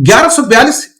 1142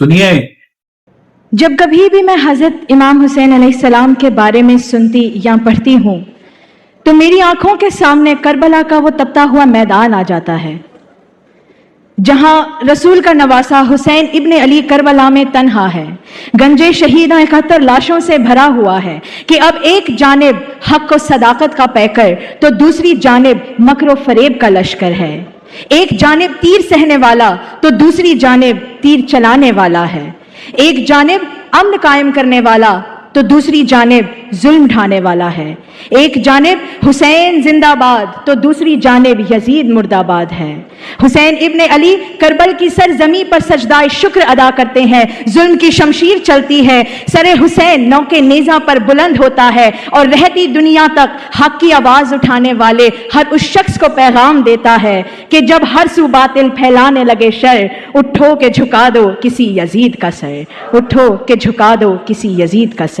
سنیے. جب کبھی بھی میں حضرت امام حسین علیہ السلام کے بارے میں سنتی یا پڑھتی ہوں تو میری آنکھوں کے سامنے کربلا کا وہ تپتا ہوا میدان آ جاتا ہے جہاں رسول کا نواسا حسین ابن علی کربلا میں تنہا ہے. گنجے شہیداں 71 لاشوں سے بھرا ہوا ہے کہ اب ایک جانب حق و صداقت کا پیکر تو دوسری جانب مکر و فریب کا لشکر ہے. ایک جانب تیر سہنے والا تو دوسری جانب تیر چلانے والا ہے. ایک جانب امن قائم کرنے والا تو دوسری جانب ظلم ڈھانے والا ہے. ایک جانب حسین زندہ باد تو دوسری جانب یزید مرد آباد ہے. حسین ابن علی کربل کی سرزمین پر سجدہ شکر ادا کرتے ہیں. ظلم کی شمشیر چلتی ہے، سر حسین نوکے نیزہ پر بلند ہوتا ہے اور رہتی دنیا تک حق کی آواز اٹھانے والے ہر اس شخص کو پیغام دیتا ہے کہ جب ہر سو باطل پھیلانے لگے شر، اٹھو کہ جھکا دو کسی یزید کا سر، اٹھو کہ جھکا دو کسی یزید کا سر.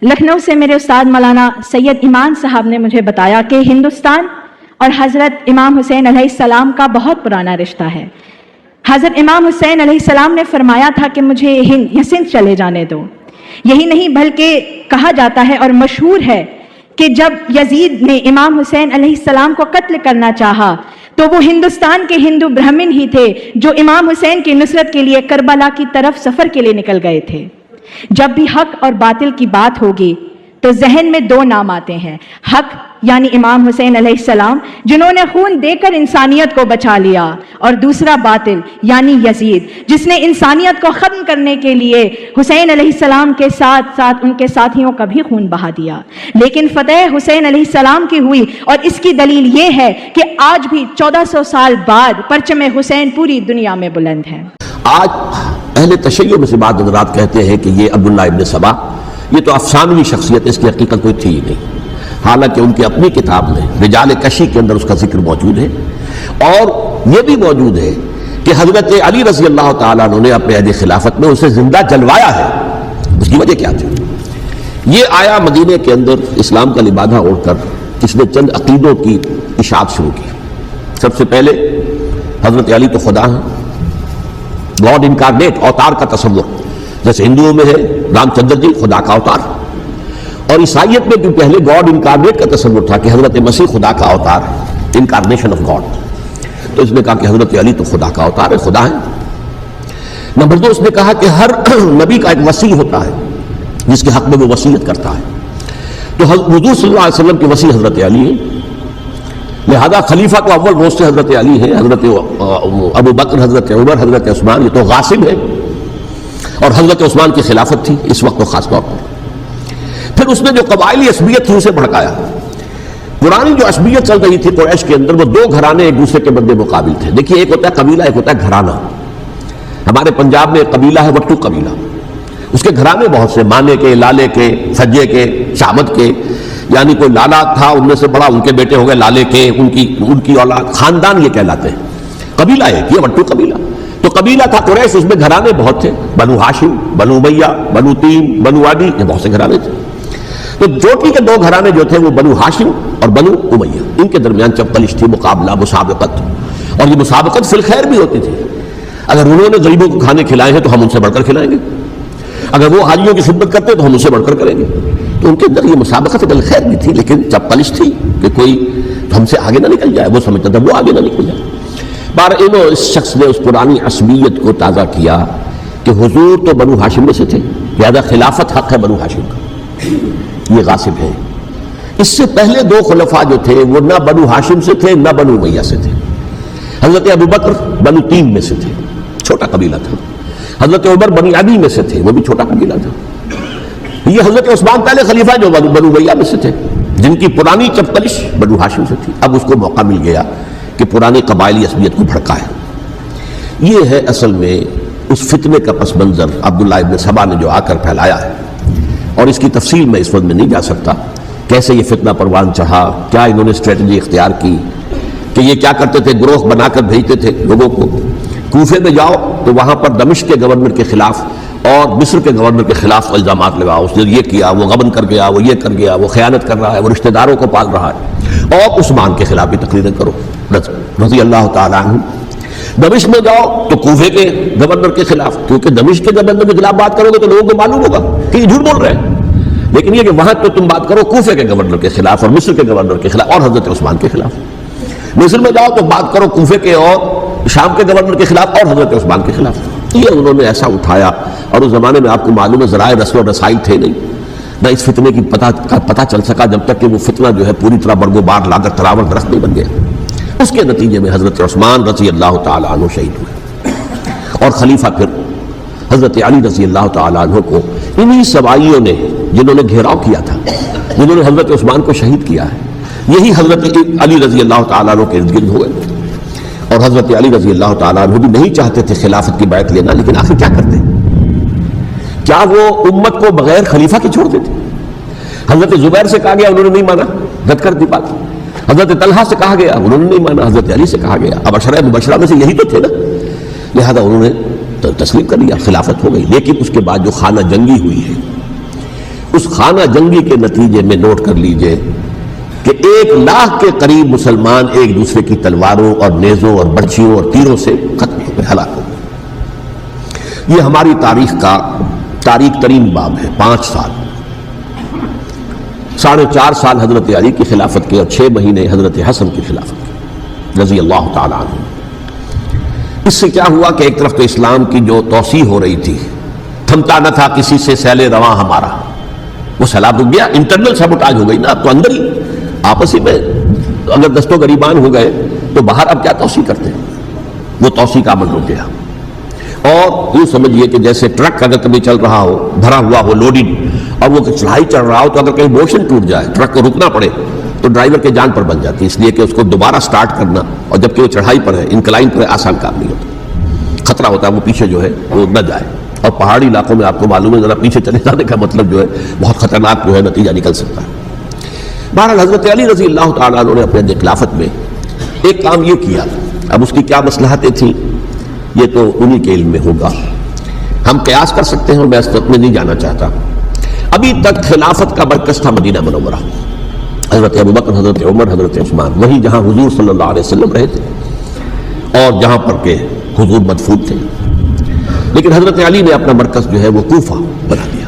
لکھنؤ سے میرے استاد مولانا سید ایمان صاحب نے مجھے بتایا کہ ہندوستان اور حضرت امام حسین علیہ السلام کا بہت پرانا رشتہ ہے. حضرت امام حسین علیہ السلام نے فرمایا تھا کہ مجھے ہند یا سندھ چلے جانے دو. یہی نہیں بلکہ کہا جاتا ہے اور مشہور ہے کہ جب یزید نے امام حسین علیہ السلام کو قتل کرنا چاہا تو وہ ہندوستان کے ہندو برہمن ہی تھے جو امام حسین کی نصرت کے لیے کربلا کی طرف سفر کے لیے نکل گئے تھے. جب بھی حق اور باطل کی بات ہوگی تو ذہن میں دو نام آتے ہیں. حق یعنی امام حسین علیہ السلام جنہوں نے خون دے کر انسانیت کو بچا لیا، اور دوسرا باطل یعنی یزید جس نے انسانیت کو ختم کرنے کے لیے حسین علیہ السلام کے ساتھ ساتھ ان کے ساتھیوں کا بھی خون بہا دیا. لیکن فتح حسین علیہ السلام کی ہوئی، اور اس کی دلیل یہ ہے کہ آج بھی 1400 سال بعد پرچم حسین پوری دنیا میں بلند ہے. آج اہل تشیع میں سے بعض حضرات کہتے ہیں کہ یہ عبداللہ ابن سبا یہ تو افسانوی شخصیت ہے، اس کی حقیقت کوئی تھی ہی نہیں. حالانکہ ان کی اپنی کتاب میں رجال کشی کے اندر اس کا ذکر موجود ہے، اور یہ بھی موجود ہے کہ حضرت علی رضی اللہ تعالیٰ عنہ نے اپنے عہد خلافت میں اسے زندہ جلوایا ہے. اس کی وجہ کیا تھی؟ یہ آیا مدینے کے اندر اسلام کا لبادہ اوڑھ کر اس نے چند عقیدوں کی اشاعت شروع کی. سب سے پہلے حضرت علی تو خدا ہیں، گاڈ انکارنیٹ، اوتار کا تصور، جیسے ہندوؤں میں ہے رام چندر جی خدا کا اوتار، اور عیسائیت میں بھی پہلے گاڈ انکارنیٹ کا تصور تھا کہ حضرت مسیح خدا کا اوتار، انکارنیشن آف گاڈ. تو اس نے کہا کہ حضرت علی تو خدا کا اوتار ہے، خدا ہے. نمبر 2 اس نے کہا کہ ہر نبی کا ایک وصی ہوتا ہے جس کے حق میں وہ وصیت کرتا ہے. تو حضور صلی اللہ علیہ وسلم کے وصی حضرت علی ہے، لہذا خلیفہ تو اول روز سے حضرت علی ہے. حضرت ابو بکر، حضرت عمر، حضرت عثمان یہ تو غاصب ہے، اور حضرت عثمان کی خلافت تھی اس وقت تو خاص طور پر. پھر اس نے جو قبائلی عصبیت تھی اسے بھڑکایا. پرانی جو عصبیت چل رہی تھی قریش کے اندر، وہ 2 گھرانے ایک دوسرے کے مد مقابل تھے. دیکھیے ایک ہوتا ہے قبیلہ، ایک ہوتا ہے گھرانہ. ہمارے پنجاب میں ایک قبیلہ ہے وٹو قبیلہ، اس کے گھرانے بہت سے، مانے کے، لالے کے، سجے کے، شامت کے، یعنی کوئی لالا تھا ان میں سے بڑا، ان کے بیٹے ہو گئے لالے کے، ان کی اولاد، خاندان یہ کہلاتے ہیں. قبیلہ ایک یہ وٹو قبیلہ. تو قبیلہ تھا قریش، اس میں گھرانے بہت تھے، بنو ہاشم، بنو امیہ، بنو تیم، بنو عدی، یہ بہت سے گھرانے تھے. تو چوٹی کے 2 گھرانے جو تھے وہ بنو ہاشم اور بنو امیہ، ان کے درمیان چپکلش تھی، مقابلہ، مسابقت. اور یہ مسابقت فی الخیر بھی ہوتی تھی. اگر انہوں نے غریبوں کو کھانے کھلائے ہیں تو ہم ان سے بڑھ کر کھلائیں گے، اگر وہ حاجیوں کی خدمت کرتے تو ہم ان سے بڑھ کر کریں گے. تو ان کے اندر یہ مسابقت بالخیر بھی تھی، لیکن چپکلش تھی کہ کوئی ہم سے آگے نہ نکل جائے. وہ سمجھتا تھا وہ آگے نہ نکل جائے. اس شخص نے اس پرانی عصبیت کو تازہ کیا کہ حضور تو بنو ہاشم میں سے تھے، لہذا خلافت حق ہے بنو ہاشم کا، یہ غاصب ہے. اس سے پہلے 2 خلفاء جو تھے وہ نہ بنو ہاشم سے تھے نہ بنو امیہ سے تھے. حضرت ابو بکر بنو تیم میں سے تھے، چھوٹا قبیلہ تھا. حضرت عمر بنی عدی میں سے تھے، وہ بھی چھوٹا قبیلہ تھا. یہ حضرت عثمان پہلے خلیفہ جو بنو امیہ میں سے تھے، جن کی پرانی چپکلش بنو ہاشم سے تھی. اب اس کو موقع مل گیا کہ پرانی قبائلی عصبیت کو بھڑکائے. یہ ہے اصل میں اس فتنے کا پس منظر عبداللہ ابن سبا نے جو آ کر پھیلایا ہے. اور اس کی تفصیل میں اس وقت میں نہیں جا سکتا، کیسے یہ فتنہ پروان چڑھا، کیا انہوں نے اسٹریٹجی اختیار کی کہ یہ کیا کرتے تھے، گروہ بنا کر بھیجتے تھے لوگوں کو. کوفے میں جاؤ تو وہاں پر دمشق کے گورنر کے خلاف اور مصر کے گورنر کے خلاف الزامات لگاؤ، اس نے یہ کیا، وہ غبن کر گیا، وہ یہ کر گیا، وہ خیانت کر رہا ہے، وہ رشتہ داروں کو پال رہا ہے. اور عثمان کے خلاف بھی تقریریں کرو رضی اللہ تعالیٰ عنہ. دمشق میں جاؤ تو کوفے کے گورنر کے خلاف، کیونکہ دمشق کے گورنر کے خلاف بات کرو گے تو لوگوں کو معلوم ہوگا کہ یہ جھوٹ بول رہے ہیں. لیکن یہ کہ وہاں تو تم بات کرو کوفے کے گورنر کے خلاف اور مصر کے گورنر کے خلاف اور حضرت عثمان کے خلاف. مصر میں جاؤ تو بات کرو کوفے کے اور شام کے گورنر کے خلاف اور حضرت عثمان کے خلاف. یہ انہوں نے ایسا اٹھایا. اور اس زمانے میں آپ کو معلوم ہے ذرائع رسل و رسائی تھے نہیں، نہ اس فتنے کی پتہ چل سکا جب تک کہ وہ فتنہ جو ہے پوری طرح برگ و بار لا کر تراور درخت نہیں بن گیا. اس کے نتیجے میں حضرت عثمان رضی اللہ تعالیٰ عنہ شہید ہوئے، اور خلیفہ پھر حضرت علی رضی اللہ تعالیٰ عنہ کو انہی سوائیوں نے، جنہوں نے گھیراؤ کیا تھا، جنہوں نے حضرت عثمان کو شہید کیا ہے، یہی حضرت علی رضی اللہ تعالیٰ عنہ کے ارد گرد ہوئے. اور حضرت علی رضی اللہ تعالیٰ عنہ بھی نہیں چاہتے تھے خلافت کی بیعت لینا، لیکن آخر کیا کرتے؟ کیا وہ امت کو بغیر خلیفہ کے چھوڑ دیتے؟ حضرت زبیر سے کہا گیا، انہوں نے نہیں مانا، رد کر دی بات. حضرت طلحہ سے کہا گیا، انہوں نے نہیں مانا. حضرت علی سے کہا گیا. اب عشرہ مبشرہ میں سے یہی تو تھے نا، لہذا انہوں نے تسلیم کر لیا، خلافت ہو گئی. لیکن اس کے بعد جو خانہ جنگی ہوئی ہے، اس خانہ جنگی کے نتیجے میں نوٹ کر لیجئے کہ 1,00,000 کے قریب مسلمان ایک دوسرے کی تلواروں اور نیزوں اور برچھیوں اور تیروں سے ختم ہو گئے، ہلاک ہو گئے. یہ ہماری تاریخ کا تاریخ ترین باب ہے. 5 سال، 4.5 سال حضرت علی کی خلافت کے اور 6 مہینے حضرت حسن کی خلافت کے رضی اللہ تعالیٰ عنہ. اس سے کیا ہوا کہ ایک طرف تو اسلام کی جو توسیع ہو رہی تھی، تھمتا نہ تھا کسی سے سیل رواں ہمارا، وہ سیلاب رک گیا. انٹرنل سیبوٹاج ہو گئی نا، اب تو اندر ہی آپس ہی میں اگر دست و گریبان ہو گئے تو باہر اب کیا توسیع کرتے ہیں. وہ توسیع کا عمل رک گیا. اور یوں سمجھیے کہ جیسے ٹرک اگر کبھی چل رہا ہو، بھرا ہوا ہو، لوڈنگ، اور وہ چڑھائی چڑھ رہا ہو، تو اگر کہیں موشن ٹوٹ جائے، ٹرک کو رکنا پڑے، تو ڈرائیور کے جان پر بن جاتی ہے، اس لیے کہ اس کو دوبارہ سٹارٹ کرنا، اور جبکہ وہ چڑھائی پر ہے، انکلائن پر ہے، آسان کام نہیں ہوتا. خطرہ ہوتا ہے وہ پیچھے جو ہے وہ نہ جائے. اور پہاڑی علاقوں میں آپ کو معلوم ہے ذرا پیچھے چلے جانے کا مطلب جو ہے بہت خطرناک جو ہے نتیجہ نکل سکتا ہے. بہرحال حضرت علی رضی اللہ تعالیٰ عنہ نے اپنے خلافت میں ایک کام یہ کیا. اب اس کی کیا مصلحتیں تھیں یہ تو انہی کے علم میں ہوگا، ہم قیاس کر سکتے ہیں اور میں اس تک میں نہیں جانا چاہتا. ابھی تک خلافت کا مرکز تھا مدینہ منورہ، حضرت ابوبکر، حضرت عمر، حضرت عثمان، وہی جہاں حضور صلی اللہ علیہ وسلم رہے تھے اور جہاں پر کہ حضور مدفون تھے. لیکن حضرت علی نے اپنا مرکز جو ہے وہ کوفہ بنا دیا.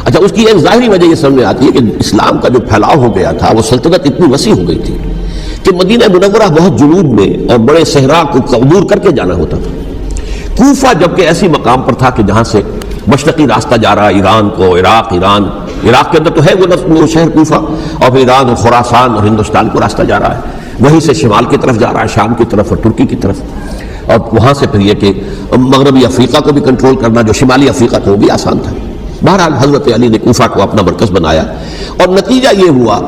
اچھا، اس کی ایک ظاہری وجہ یہ سمجھ میں آتی ہے کہ اسلام کا جو پھیلاؤ ہو گیا تھا، وہ سلطنت اتنی وسیع ہو گئی تھی کہ مدینہ منورہ بہت جنوب میں اور بڑے صحرا کو عبور کر کے جانا ہوتا تھا. کوفہ جبکہ ایسی مقام پر تھا کہ جہاں سے مشرقی راستہ جا رہا ہے ایران کو، عراق کے اندر تو ہے وہ شہر کوفہ، اور پھر ایران اور خراسان اور ہندوستان کو راستہ جا رہا ہے. وہیں سے شمال کی طرف جا رہا ہے، شام کی طرف اور ترکی کی طرف، اور وہاں سے پھر یہ کہ مغربی افریقہ کو بھی کنٹرول کرنا، جو شمالی افریقہ تھا وہ بھی آسان تھا. بہرحال حضرت علی نے کوفہ کو اپنا مرکز بنایا، اور نتیجہ یہ ہوا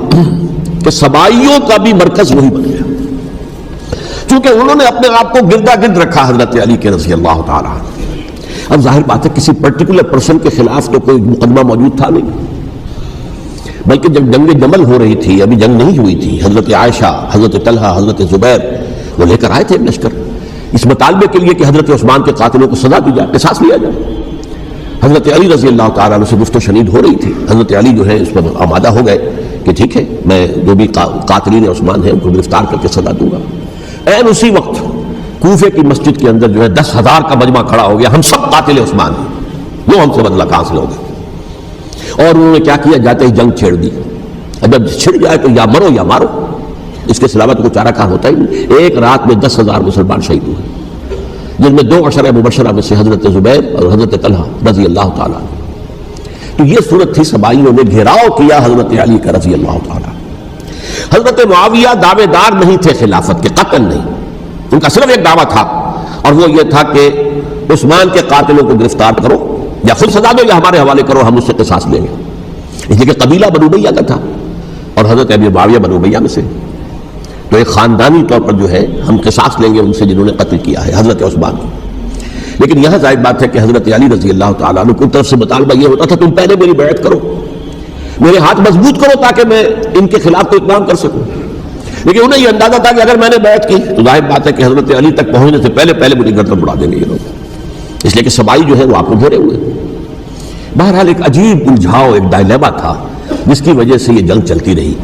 کہ سبائیوں کا بھی مرکز وہی بن گیا، چونکہ انہوں نے اپنے آپ کو گردا گرد رکھا حضرت علی کے رضی اللہ تعالیٰ عنہ. اب ظاہر بات ہے کسی پرٹیکولر پرسن کے خلاف تو کوئی مقدمہ موجود تھا نہیں، بلکہ جب جنگ جمل ہو رہی تھی، ابھی جنگ نہیں ہوئی تھی، حضرت عائشہ، حضرت طلحہ، حضرت زبیر وہ لے کر آئے تھے لشکر اس مطالبے کے لیے کہ حضرت عثمان کے قاتلوں کو سزا دی جائے، قصاص لیا جائے. حضرت علی رضی اللہ تعالیٰ عنہ سے گفت و شنید ہو رہی تھی. حضرت علی جو ہے اس پر آمادہ ہو گئے کہ ٹھیک ہے، میں جو بھی قاتلین عثمان ہیں ان کو گرفتار کر کے سزا دوں گا. این اسی وقت کوفے کی مسجد کے اندر جو ہے 10,000 کا مجمع کھڑا ہو گیا، ہم سب قاتل عثمان ہیں، وہ ہم سے بدلہ کہاں سے لوگے. اور انہوں نے کیا کیا، جاتے ہی جنگ چھیڑ دی. اب جب چھڑ جائے تو یا مرو یا مارو، اس کے سلاوت کو چارہ کار ہوتا ہی نہیں. ایک رات میں 10,000 مسلمان شہید ہوئے، جن میں 2 عشرہ مبشرہ میں سے حضرت زبیر اور حضرت طلحہ رضی اللہ تعالیٰ. تو یہ صورت تھی، سبائیوں نے گھیراؤ کیا حضرت علی کا رضی اللہ تعالیٰ. حضرت معاویہ دعوے دار نہیں تھے خلافت کے، قتل نہیں، ان کا صرف ایک دعویٰ تھا، اور وہ یہ تھا کہ عثمان کے قاتلوں کو گرفتار کرو، یا خود سزا دو یا ہمارے حوالے کرو، ہم اس سے قصاص لیں گے. اس لیے کہ قبیلہ بنو امیہ کا تھا اور حضرت ابی معاویہ بنو امیہ میں سے، تو ایک خاندانی طور پر جو ہے ہم قصاص لیں گے ان سے جنہوں نے قتل کیا ہے حضرت عثمان کو. لیکن یہاں ظاہر بات ہے کہ حضرت علی رضی اللہ تعالیٰ عنہ کی طرف سے مطالبہ یہ ہوتا تھا تم پہلے میری بیعت کرو، میرے ہاتھ مضبوط کرو تاکہ میں ان کے خلاف کوئی اقدام کر سکوں. لیکن انہیں یہ اندازہ تھا کہ اگر میں نے بیعت کی تو ظاہر بات ہے کہ حضرت علی تک پہنچنے سے پہلے مجھے گردن اڑا دیں گے یہ لوگ، اس لیے کہ سبائی جو ہے وہ آپ کو گھیرے ہوئے. بہرحال ایک عجیب الجھاؤ، ایک ڈائلیما تھا جس کی وجہ سے یہ جنگ چلتی رہی.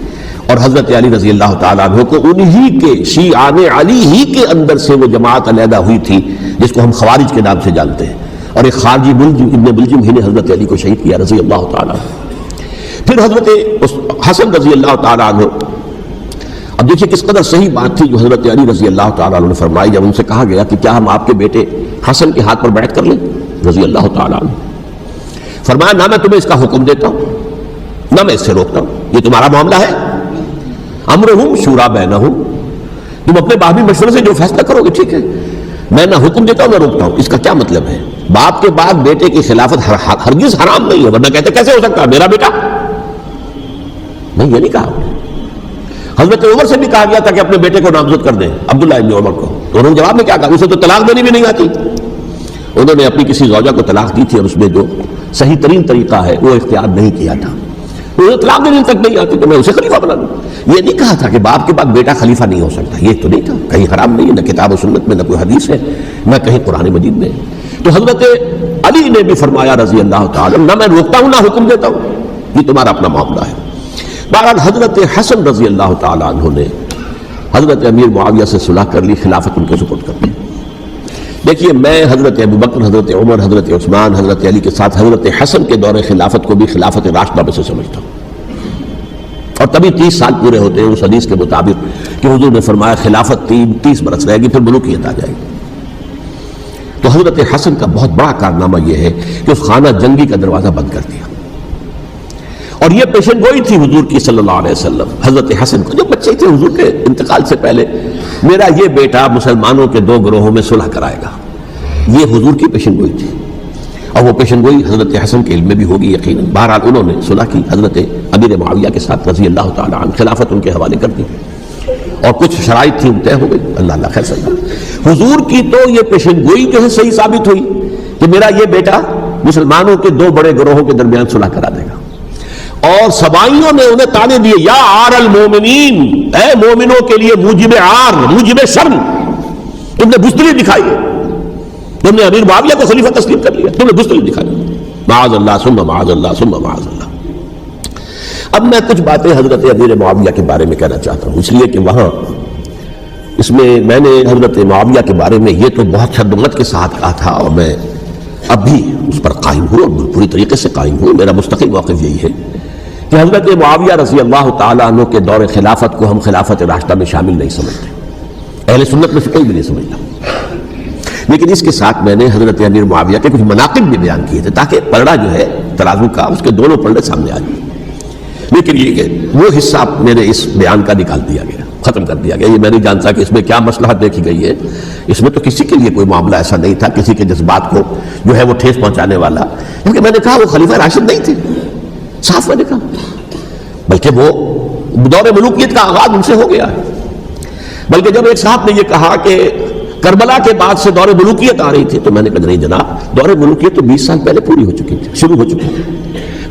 اور حضرت علی رضی اللہ تعالیٰ عنہ کو انہی کے شیعان علی ہی کے اندر سے وہ جماعت علیحدہ ہوئی تھی جس کو ہم خوارج کے نام سے جانتے ہیں، اور ایک خارجی ملجم ابن ملجم ہی نے حضرت علی کو شہید کیا رضی اللہ تعالیٰ عنہ۔ پھر حضرت حسن رضی اللہ تعالیٰ عنہ، اب دیکھیے کس قدر صحیح بات تھی جو حضرت علی رضی اللہ تعالیٰ عنہ نے فرمائی جب ان سے کہا گیا کہ کیا ہم آپ کے بیٹے حسن کے ہاتھ پر بیعت کر لیں رضی اللہ تعالیٰ عنہ۔ فرمایا نہ میں تمہیں اس کا حکم دیتا ہوں نہ میں اس سے روکتا ہوں، یہ تمہارا معاملہ ہے، امرہم شورا بینہم، تم اپنے باہمی مشورے سے جو فیصلہ کرو گے ٹھیک ہے، میں نہ حکم دیتا ہوں نہ روکتا ہوں۔ اس کا کیا مطلب ہے؟ باپ کے بعد بیٹے کی خلافت ہرگز حرام نہیں ہے، ورنہ کہتے کیسے ہو سکتا ہے میرا بیٹا؟ نہیں، یہ نہیں کہا۔ حضرت عمر سے بھی کہا گیا تھا کہ اپنے بیٹے کو نامزد کر دیں، عبداللہ ابن عمر کو، تو انہوں نے جواب میں کیا کہا؟ اسے تو طلاق دینی بھی نہیں آتی۔ انہوں نے اپنی کسی زوجہ کو طلاق دی تھی اور اس میں جو صحیح ترین طریقہ ہے وہ اختیار نہیں کیا تھا، انہیں طلاق دینے تک نہیں آتی تو میں اسے خلیفہ بنا دوں۔ یہ نہیں کہا تھا کہ باپ کے بعد بیٹا خلیفہ نہیں ہو سکتا، یہ تو نہیں تھا، کہیں حرام نہیں ہے، نہ کتاب و سنت میں، نہ کوئی حدیث ہے، نہ کہیں قرآن مجید میں۔ تو حضرت علی نے بھی فرمایا رضی اللہ تعالیٰ نہ میں روکتا ہوں نہ حکم دیتا ہوں، یہ تمہارا اپنا معاملہ ہے۔ بہرحال حضرت حسن رضی اللہ تعالیٰ عنہ نے حضرت امیر معاویہ سے صلح کر لی، خلافت ان کے سپرد کر دی۔ دیکھیے میں حضرت ابوبکر، حضرت عمر، حضرت عثمان، حضرت علی کے ساتھ حضرت حسن کے دور خلافت کو بھی خلافت راشدہ میں سے سمجھتا ہوں، اور تبھی 30 سال پورے ہوتے ہیں اس حدیث کے مطابق کہ حضور نے فرمایا خلافت 30 برس رہے گی پھر ملوکیت آ جائے گی۔ تو حضرت حسن کا بہت بڑا کارنامہ یہ ہے کہ اس خانہ جنگی کا دروازہ بند کر دیا، اور یہ پیشن گوئی تھی حضور کی صلی اللہ علیہ وسلم حضرت حسن کو، جب بچے تھے حضور کے انتقال سے پہلے، میرا یہ بیٹا مسلمانوں کے 2 گروہوں میں صلح کرائے گا، یہ حضور کی پیشن گوئی تھی، اور وہ پیشن گوئی حضرت حسن کے علم میں بھی ہوگی یقیناً۔ بہرحال انہوں نے صلح کی حضرت امیر معاویہ کے ساتھ رضی اللہ تعالیٰ عنہ، خلافت ان کے حوالے کر دی، اور کچھ شرائط تھی طے ہو گئی، اللہ خیر صلی اللہ۔ حضور کی تو یہ پیشن گوئی جو ہے صحیح ثابت ہوئی کہ میرا یہ بیٹا مسلمانوں کے 2 بڑے گروہوں کے درمیان صلح کرا دے گا، اور سبائیوں نے انہیں تانے دیے، یا عار المومنین، اے مومنوں کے لیے موجب عار، موجب شرم، تم نے بزدلی دکھائی ہے، تم نے امیر معاویہ کو خلیفہ تسلیم کر لیا، تم نے بزدلی دکھائی، معاذ اللہ ثم معاذ اللہ ثم معاذ اللہ۔ اب میں کچھ باتیں حضرت امیر معاویہ کے بارے میں کہنا چاہتا ہوں، اس لیے کہ وہاں اس میں نے حضرت معاویہ کے بارے میں یہ تو بہت شدت کے ساتھ کہا تھا، اور میں اب بھی اس پر قائم ہوں اور پوری طریقے سے قائم ہوں۔ میرا مستقل موقف یہی ہے کہ حضرت معاویہ رضی اللہ تعالیٰ عنہ کے دور خلافت کو ہم خلافت راشدہ میں شامل نہیں سمجھتے، اہل سنت میں سے کوئی بھی نہیں سمجھتا، لیکن اس کے ساتھ میں نے حضرت امیر معاویہ کے کچھ مناقب بھی بیان کیے تھے تاکہ پلڑا جو ہے ترازو کا اس کے دونوں پلڑے سامنے آ جائیں، لیکن یہ کہ وہ حصہ میرے اس بیان کا نکال دیا گیا، ختم کر دیا گیا۔ یہ میں نہیں جانتا کہ اس میں کیا مصلحت دیکھی گئی ہے، اس میں تو کسی کے لیے کوئی معاملہ ایسا نہیں تھا کسی کے جذبات کو جو ہے وہ ٹھیس پہنچانے والا، کیونکہ میں نے کہا وہ خلیفہ راشد نہیں تھے، صاف میں نے کہا، بلکہ وہ دور ملوکیت کا آغاز ان سے ہو گیا ہے۔ بلکہ جب ایک صاحب نے یہ کہا کہ کربلا کے بعد سے دور ملوکیت آ رہی تھی، تو میں نے کہا نہیں جناب، دور ملوکیت تو 20 سال پہلے پوری ہو چکی تھی، شروع ہو چکی تھی۔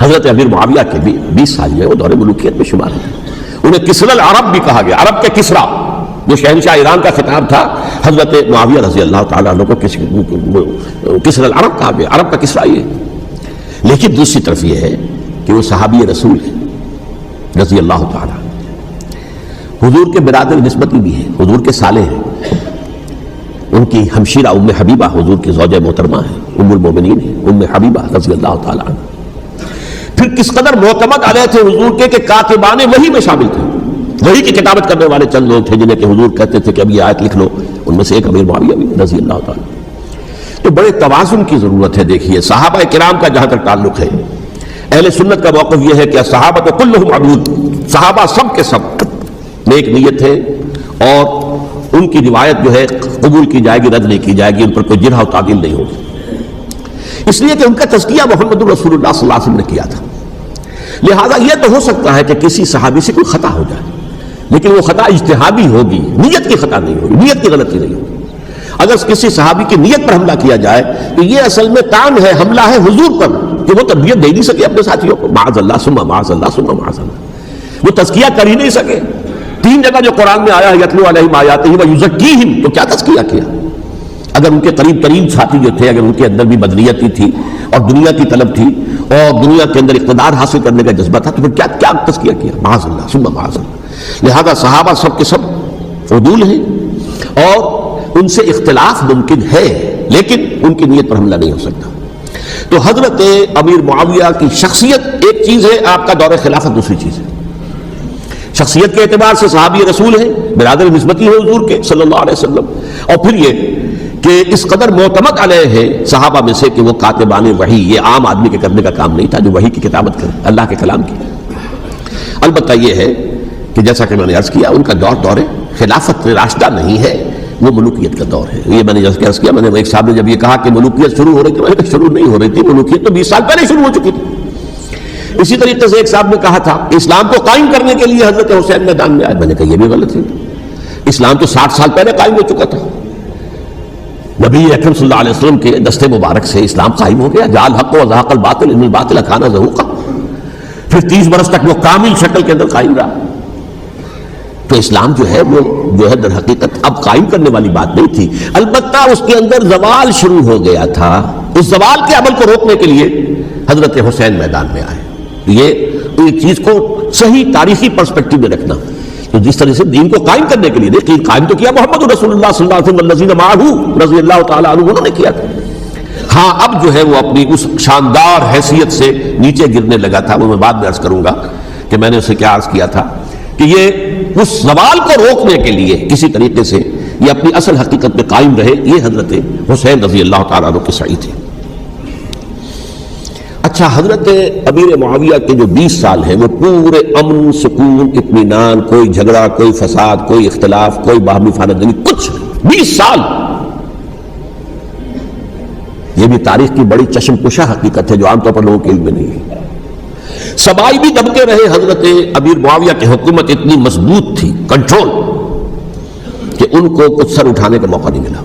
حضرت امیر معاویہ کے بھی 20 سال جو ہے وہ دور ملوکیت میں شمار ہے۔ انہیں کسرى العرب بھی کہا گیا، عرب کے کسرا، جو شہنشاہ ایران کا خطاب تھا، حضرت معاویہ رضی اللہ تعالیٰ عنہ کو کسرى العرب کہا گیا، عرب کا کسرا یہ۔ لیکن دوسری طرف یہ ہے کہ وہ صحابی رسول ہے رضی اللہ تعالیٰ، حضور کے برادر نسبتی بھی ہیں، حضور کے سالے ہیں، ان کی ہمشیرہ ام حبیبہ حضور کی زوجہ محترمہ ہیں، ام المومنین ہیں ام حبیبہ رضی اللہ تعالیٰ عنہ۔ پھر کس قدر معتمد علیہ تھے حضور کے کہ کاتبان وحی میں شامل تھے، وحی کی کتابت کرنے والے چند لوگ تھے جنہیں کہ حضور کہتے تھے کہ اب یہ آیت لکھ لو، ان میں سے ایک امیر معاویہ بھی رضی اللہ تعالیٰ۔ تو بڑے توازن کی ضرورت ہے۔ دیکھیے صحابہ کرام کا جہاں تک تعلق ہے، اہل سنت کا موقف یہ ہے کہ صحابہ تو کلہم عدول، صحابہ سب کے سب نیک نیت ہے، اور ان کی روایت جو ہے قبول کی جائے گی، رد نہیں کی جائے گی، ان پر کوئی جرح و تعدیل نہیں ہوگی، اس لیے کہ ان کا تزکیہ محمد رسول اللہ صلی اللہ علیہ وسلم نے کیا تھا۔ لہذا یہ تو ہو سکتا ہے کہ کسی صحابی سے کوئی خطا ہو جائے، لیکن وہ خطا اجتہادی ہوگی، نیت کی خطا نہیں ہوگی، نیت کی غلطی نہیں ہوگی۔ اگر کسی صحابی کی نیت پر حملہ کیا جائے تو یہ اصل میں طعن ہے، حملہ ہے حضور پر کہ وہ تربیت دے نہیں سکے اپنے ساتھیوں کو، معاذ اللہ ثم معاذ اللہ ثم معاذ اللہ، وہ تزکیہ کر ہی نہیں سکے۔ 3 جگہ جو قرآن میں آیا ہے یتلو علیہم آیاتہ ویزکیہم، تو کیا تزکیہ کیا؟ اگر ان کے قریب ترین ساتھی جو تھے، اگر ان کے اندر بھی بدنیتی تھی اور دنیا کی طلب تھی اور دنیا کے اندر اقتدار حاصل کرنے کا جذبہ تھا، تو پھر کیا تزکیہ کیا؟ معاذ اللہ ثم معاذ اللہ۔ لہذا صحابہ سب کے سب عدول ہیں اور ان سے اختلاف ممکن ہے، لیکن ان کی نیت پر حملہ نہیں ہو سکتا۔ تو حضرت امیر معاویہ کی شخصیت ایک چیز ہے، آپ کا دور خلافت دوسری چیز ہے۔ شخصیت کے اعتبار سے صحابی رسول ہیں، برادر نسبتی ہے حضور کے صلی اللہ علیہ وسلم، اور پھر یہ کہ اس قدر معتمد علیہ ہے صحابہ میں سے کہ وہ کاتبان وحی، یہ عام آدمی کے کرنے کا کام نہیں تھا جو وحی کی کتابت کرے، اللہ کے کلام کی۔ البتہ یہ ہے کہ جیسا کہ میں نے عرض کیا، ان کا دور خلافت راشدہ نہیں ہے، وہ ملوکیت کا دور ہے۔ یہ میں نے عرض کیا، میں نے ایک صاحب نے جب یہ کہا کہ ملوکیت شروع ہو رہی تھی، میں نے کہا شروع نہیں ہو رہی تھی، ملوکیت تو 20 سال پہلے شروع ہو چکی تھی۔ اسی طریقے سے ایک صاحب نے کہا تھا کہ اسلام کو قائم کرنے کے لیے حضرت حسین میدان میں آئے، میں نے کہا یہ بھی غلط ہے، اسلام تو 60 سال پہلے قائم ہو چکا تھا، نبی اکرم صلی اللہ علیہ وسلم کے دستے مبارک سے اسلام قائم ہو گیا، جعل حق و زہق الباطل ان الباطل کان زہوقا، پھر 30 برس تک وہ کامل شکل کے اندر قائم رہا۔ تو اسلام جو ہے وہ در حقیقت اب قائم کرنے والی بات نہیں تھی، البتہ اس کے اندر زوال شروع ہو گیا تھا، اس زوال کے عمل کو روکنے کے لیے حضرت حسین میدان میں آئے۔ یہ ایک چیز کو صحیح تاریخی پرسپیکٹو میں رکھنا، تو جس طرح سے دین کو قائم کرنے کے لیے دیکھیے قائم تو کیا محمد رسول اللہ صلی اللہ علیہ وسلم والذین معہ رضی اللہ تعالیٰ عنہ، انہوں نے کیا تھا۔ ہاں اب جو ہے وہ اپنی اس شاندار حیثیت سے نیچے گرنے لگا تھا، وہ میں بعد میں عرض کروں گا کہ میں نے اسے کیا عرض کیا تھا کہ یہ اس زوال کو روکنے کے لیے کسی طریقے سے یہ اپنی اصل حقیقت میں قائم رہے، یہ حضرت حسین رضی اللہ تعالیٰ عنہ کی سعی تھی۔ اچھا، حضرت امیر معاویہ کے جو 20 سال ہیں وہ پورے امن، سکون، اطمینان، کوئی جھگڑا، کوئی فساد، کوئی اختلاف، کوئی باہمی خانہ، کچھ نہیں، 20 سال۔ یہ بھی تاریخ کی بڑی چشم کشا حقیقت ہے جو عام طور پر لوگوں کے علم میں نہیں ہے۔ سبائی بھی دبکے رہے، حضرت امیر معاویہ کی حکومت اتنی مضبوط تھی، کنٹرول، کہ ان کو کچھ سر اٹھانے کا موقع نہیں ملا،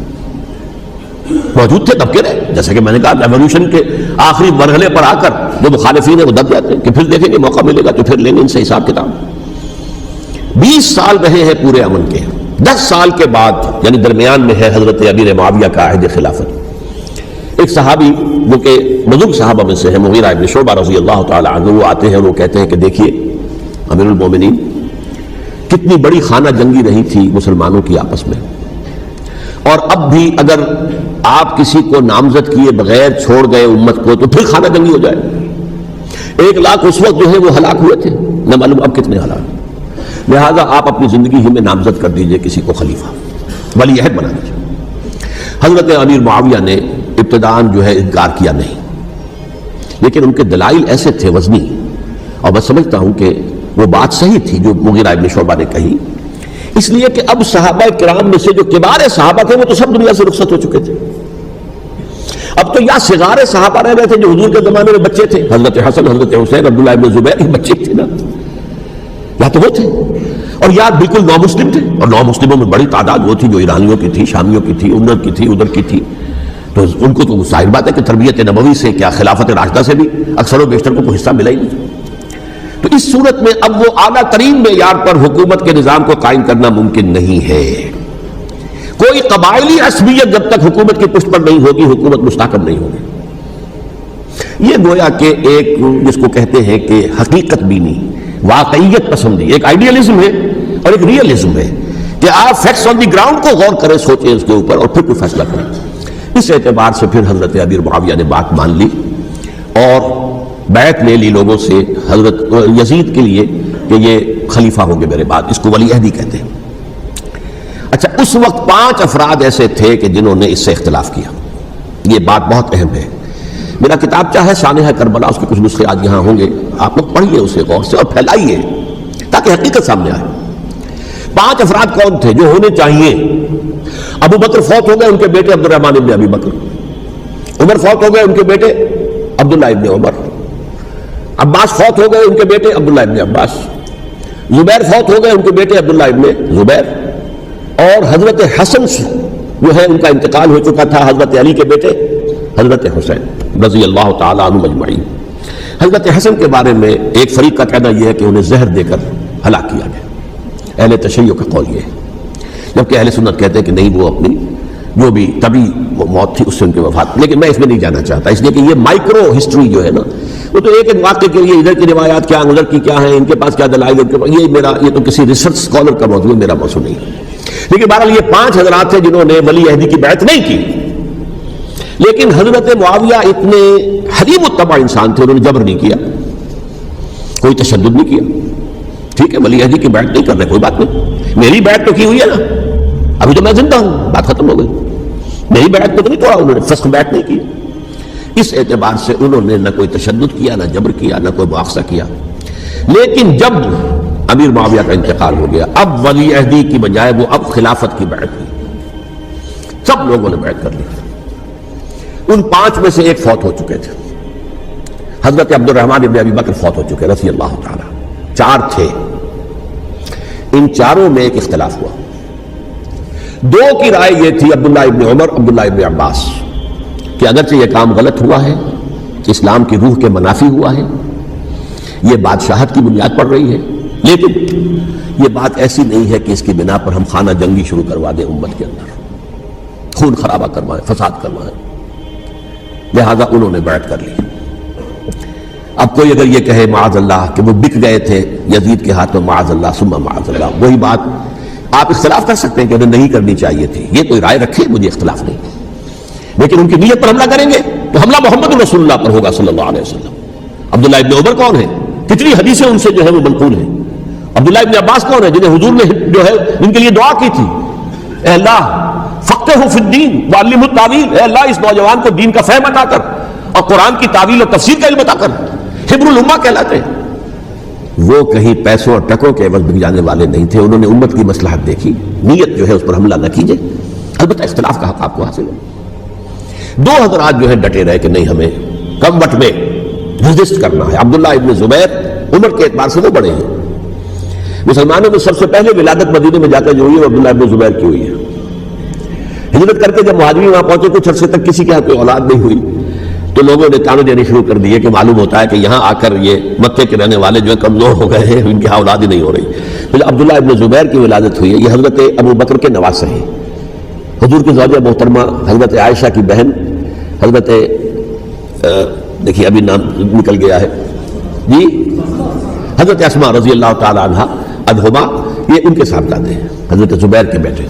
موجود تھے، دبکے رہے۔ جیسا کہ میں نے کہا ریولوشن کے آخری مرحلے پر آ کر جو مخالفین ہیں وہ دب جاتے ہیں کہ پھر دیکھیں گے، موقع ملے گا تو پھر لیں گے ان سے حساب کتاب۔ 20 سال رہے ہیں پورے امن کے۔ 10 سال کے بعد یعنی درمیان میں ہے حضرت امیر معاویہ کا عہد خلافت۔ ایک صحابی جو کہ بزرگ صحابہ میں سے ہے، مغیرہ ابن شعبہ رضی اللہ تعالی عنہ، وہ آتے ہیں اور وہ کہتے ہیں کہ دیکھیے امیر المومنین، کتنی بڑی خانہ جنگی رہی تھی مسلمانوں کی آپس میں، اور اب بھی اگر آپ کسی کو نامزد کیے بغیر چھوڑ گئے امت کو تو پھر خانہ جنگی ہو جائے۔ 1 لاکھ اس وقت جو ہے وہ ہلاک ہوئے تھے، نہ معلوم اب کتنے ہلاک، لہذا آپ اپنی زندگی ہی میں نامزد کر دیجئے کسی کو خلیفہ، ولی عہد بنا دیجئے۔ حضرت امیر معاویہ نے ابتداءً جو ہے انکار کیا نہیں، لیکن ان کے دلائل ایسے تھے وزنی، اور میں سمجھتا ہوں کہ وہ بات صحیح تھی جو مغیرہ ابن شعبہ نے کہی، اس لیے کہ اب صحابہ کرام میں سے جو کبار صحابہ تھے وہ تو سب دنیا سے رخصت ہو چکے تھے، اب تو یا صغار صحابہ رہ گئے تھے جو حضور کے زمانے میں بچے تھے، حضرت حسن، حضرت حسین، عبداللہ ابن زبیر، یہ بچے تھے نا، یا تو وہ تھے، اور یا بالکل نو مسلم تھے، اور نو مسلموں میں بڑی تعداد وہ تھی جو ایرانیوں کی تھی، شامیوں کی تھی، ادھر کی تھی، ادھر کی تھی، تو ان کو تو ظاہر بات ہے کہ تربیت نبوی سے کیا خلافت راشدہ سے بھی اکثر و بیشتر کو کوئی حصہ ملا ہی نہیں۔ تو اس صورت میں اب وہ اعلیٰ ترین معیار پر حکومت کے نظام کو قائم کرنا ممکن نہیں ہے۔ کوئی قبائلی عصبیت جب تک حکومت کی پشت پر نہیں ہوگی، حکومت مستحکم نہیں ہوگی۔ یہ گویا کہ ایک جس کو کہتے ہیں کہ حقیقت بینی، واقعیت پسندی، ایک آئیڈیالزم ہے اور ایک ریئلزم ہے کہ آپ فیکٹس آن دی گراؤنڈ کو غور کریں، سوچیں اس کے اوپر اور پھر کوئی فیصلہ کریں۔ اس اعتبار سے پھر حضرت امیر معاویہ نے بات مان لی اور بیعت لے لی لوگوں سے حضرت یزید کے لیے کہ یہ خلیفہ ہوں گے میرے بعد، اس کو ولی عہدی کہتے ہیں۔ اچھا، اس وقت 5 افراد ایسے تھے کہ جنہوں نے اس سے اختلاف کیا، یہ بات بہت اہم ہے۔ میرا کتاب چاہے سانحہ کربلا، اس کے کچھ نسخے آج یہاں ہوں گے، آپ لوگ پڑھیے اسے غور سے اور پھیلائیے تاکہ حقیقت سامنے آئے۔ 5 افراد کون تھے جو ہونے چاہیے؟ ابو بکر فوت ہو گئے، ان کے بیٹے عبد الرحمن ابن ابی بکر۔ عمر فوت ہو گئے، ان کے بیٹے عبداللہ ابن عمر۔ عباس فوت ہو گئے، ان کے بیٹے عبداللہ ابن عباس۔ زبیر فوت ہو گئے، ان کے بیٹے عبداللہ ابن زبیر۔ اور حضرت حسن جو ہے ان کا انتقال ہو چکا تھا، حضرت علی کے بیٹے حضرت حسین رضی اللہ تعالیٰ عنہ مجمعین۔ حضرت حسن کے بارے میں ایک فریق کا کہنا یہ ہے کہ انہیں زہر دے کر ہلاک کیا گیا، اہل تشیع کا قول یہ ہے، جبکہ اہل سنت کہتے ہیں کہ نہیں، وہ اپنی جو بھی طبی موت تھی اس سے ان کی وفات. لیکن میں اس میں نہیں جانا چاہتا، اس لیے کہ یہ مائکرو ہسٹری جو ہے نا وہ تو ایک ایک واقعے کے لیے ادھر کی روایات کیا ادھر کی کیا ہیں، ان کے پاس کیا دلائل، یہ تو کسی ریسرچ اسکالر کا موضوع ہے، میرا موضوع نہیں ہے. لیکن بہرحال یہ 5 حضرات تھے جنہوں نے ولی عہدی کی بیعت نہیں کی. لیکن حضرت معاویہ اتنے حلیم الطبع انسان تھے، انہوں نے جبر نہیں کیا، کوئی تشدد نہیں کیا. ٹھیک ہے ولی عہدی کی بیعت نہیں کر رہے، کوئی بات نہیں، میری بیعت تو کی ہوئی ہے نا، ابھی تو میں زندہ ہوں، بات ختم ہو گئی. میری بیعت کو تو نہیں توڑا انہوں نے، فسخ بیعت نہیں کی. اس اعتبار سے انہوں نے نہ کوئی تشدد کیا، نہ جبر کیا، نہ کوئی مواخذہ کیا. لیکن جب امیر معاویہ کا انتقال ہو گیا، اب ولی عہدی کی بجائے وہ اب خلافت کی بیعت ہوئی، سب لوگوں نے بیعت کر لی. ان 5 میں سے ایک فوت ہو چکے تھے، حضرت عبد الرحمن ابن ابی بکر فوت ہو چکے رضی اللہ تعالی. 4 تھے، ان 4 میں ایک اختلاف ہوا. 2 کی رائے یہ تھی، عبداللہ ابن عمر، عبداللہ ابن عباس، کہ اگرچہ یہ کام غلط ہوا ہے، اسلام کی روح کے منافی ہوا ہے، یہ بادشاہت کی بنیاد پڑ رہی ہے، لیکن یہ بات ایسی نہیں ہے کہ اس کی بنا پر ہم خانہ جنگی شروع کروا دیں امت کے اندر، خون خرابہ کروائیں، فساد کروائیں. لہذا انہوں نے بیعت کر لی. اب کوئی اگر یہ کہے معاذ اللہ کہ وہ بک گئے تھے یزید کے ہاتھ میں، معاذ اللہ ثم معاذ اللہ، وہی بات آپ اختلاف کر سکتے ہیں کہ انہیں نہیں کرنی چاہیے تھی، یہ کوئی رائے رکھے، مجھے اختلاف نہیں. لیکن ان کی نیت پر حملہ کریں گے تو حملہ محمد رسول اللہ پر ہوگا صلی اللہ علیہ وسلم. عبداللہ ابن عمر کون ہے؟ کتنی حدیثیں ان سے جو ہے وہ منقول ہیں. عبداللہ ابن عباس کون ہے؟ جنہیں حضور نے جو ہے ان کے لیے دعا کی تھی، اے اللہ فقہہ فی الدین وعلمہ التاویل، اے اللہ اس نوجوان کو دین کا فہم عطا کر اور قرآن کی تعویل اور تفسیر کا علم عطا کر. حبر الامہ کہلاتے ہیں. وہ کہیں پیسوں اور ٹکوں کے عوض بک جانے والے نہیں تھے، انہوں نے امت کی مصلحت دیکھی. نیت جو ہے اس پر حملہ نہ کیجئے، البتہ اختلاف کا حق آپ کو حاصل ہے. 2 حضرات جو ہے ڈٹے رہے کہ نہیں، ہمیں کم وقت میں رجسٹ کرنا ہے. عبداللہ ابن زبیر عمر کے اعتبار سے وہ بڑے ہیں. مسلمانوں میں سب سے پہلے ولادت مدینے میں جا کر جو ہوئی ہے وہ عبداللہ ابن زبیر کی ہوئی ہے. ہجرت کر کے جب مہاجرین وہاں پہنچے، کچھ عرصے تک کسی کے ہاں کوئی اولاد نہیں ہوئی، تو لوگوں نے تانے دینے شروع کر دیے کہ معلوم ہوتا ہے کہ یہاں آ کر یہ مکے کے رہنے والے جو ہے کمزور ہو گئے ہیں، ان کی ہاں اولاد ہی نہیں ہو رہی. پھر عبداللہ ابن زبیر کی ولادت ہوئی ہے. یہ حضرت ابو بکر کے نواسے ہیں، حضور کی زوجہ محترمہ حضرت عائشہ کی بہن، حضرت دیکھیے ابھی نام نکل گیا ہے جی، حضرت اسماء رضی اللہ تعالی عنہ عنہما، یہ ان کے صاحبزادے ہیں، حضرت زبیر کے بیٹے.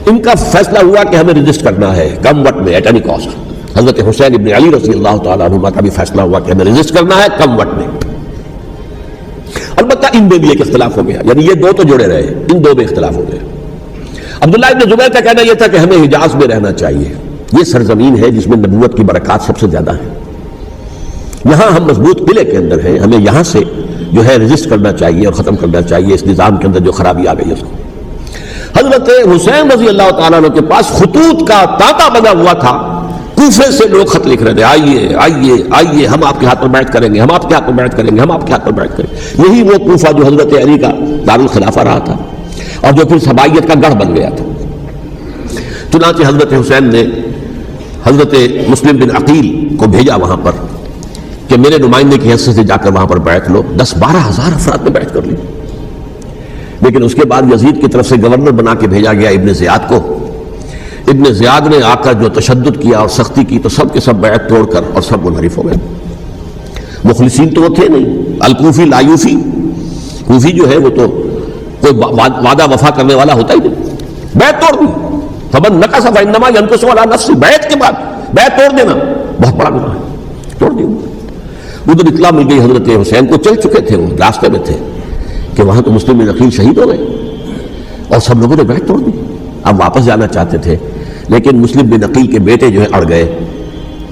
ان کا فیصلہ ہوا کہ ہمیں رجسٹ کرنا ہے کم وقت میں، ایٹ اینی کاسٹ. حضرت حسین ابن علی رضی اللہ تعالی عنہما کا بھی فیصلہ ہوا کہ ہمیں رجسٹ کرنا ہے کم وقت میں. البتہ ان میں بھی ایک اختلاف ہو گیا، یعنی یہ 2 تو جڑے رہے، ان 2 میں اختلاف ہو گیا. عبداللہ ابن زبیر کا کہنا یہ تھا کہ ہمیں حجاز میں رہنا چاہیے، یہ سرزمین ہے جس میں نبوت کی برکات سب سے زیادہ ہیں، یہاں ہم مضبوط قلعے کے اندر ہیں، ہمیں یہاں سے جو ہے رجسٹ کرنا چاہیے اور ختم کرنا چاہیے اس نظام کے اندر جو خرابی آ گئی ہے اس کو. حضرت حسین رضی اللہ تعالیٰ عنہ کے پاس خطوط کا تانتا بنا ہوا تھا، کوفے سے لوگ خط لکھ رہے تھے، آئیے آئیے آئیے، ہم آپ کے ہاتھ پر بیعت کریں گے، ہم آپ کے ہاتھ پر بیعت کریں گے، ہم آپ کے ہاتھ پر بیعت کریں گے. یہی وہ کوفہ جو حضرت علی کا دارالخلافہ رہا تھا اور جو پھر صبائیت کا گڑھ بن گیا تھا. چنانچہ حضرت حسین نے حضرت مسلم بن عقیل کو بھیجا وہاں پر کہ میرے نمائندے کی حیثیت سے جا کر وہاں پر بیعت لو. 10-12 ہزار افراد نے بیعت کر لی. لیکن اس کے بعد یزید کی طرف سے گورنر بنا کے بھیجا گیا ابن زیاد کو. ابن زیاد نے آ کر جو تشدد کیا اور سختی کی تو سب کے سب بیعت توڑ کر اور سب منحرف ہو گئے. مخلصین تو وہ تھے نہیں. الکوفی لایوفی، کوفی جو ہے وہ تو کوئی وعدہ وفا کرنے والا ہوتا ہی نہیں، بیعت توڑ دی. فمن نقص فانما ينقص على نفسه، بیعت کے بعد بیعت توڑ دینا بہت بڑا گناہ ہے، توڑ دی. ادھر اطلاع مل گئی حضرت حسین کو، چل چکے تھے، وہ راستے میں تھے کہ وہاں تو مسلم بن عقیل شہید ہو گئے اور سب لوگوں نے بیعت توڑ دی. اب واپس جانا چاہتے تھے لیکن مسلم بن عقیل کے بیٹے جو ہیں اڑ گئے.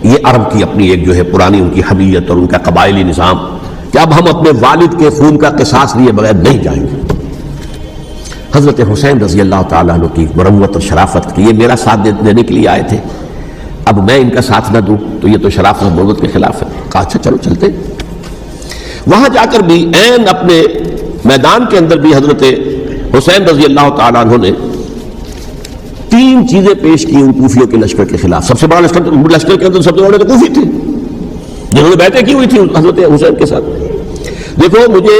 یہ عرب کی اپنی ایک جو ہے پرانی ان کی حمیت اور ان کا قبائلی نظام کہ اب ہم اپنے والد کے خون کا قصاص لیے بغیر نہیں جائیں گے. حضرت حسین رضی اللہ تعالیٰ عنہ کی مروت اور شرافت کی، یہ میرا ساتھ دینے کے لیے آئے تھے، اب میں ان کا ساتھ نہ دوں تو یہ تو شرافت اور مروت کے خلاف ہے. کہا اچھا چلو چلتے. وہاں جا کر بھی عین اپنے میدان کے اندر بھی حضرت حسین رضی اللہ تعالیٰ عنہ نے 3 چیزیں پیش کی ان کوفیوں کے لشکر کے خلاف. سب سے بڑا لشکر کے اندر سب سے بڑے تو کوفی تھے جنہوں نے بیعتیں کی ہوئی تھی حضرت حسین کے ساتھ. دیکھو مجھے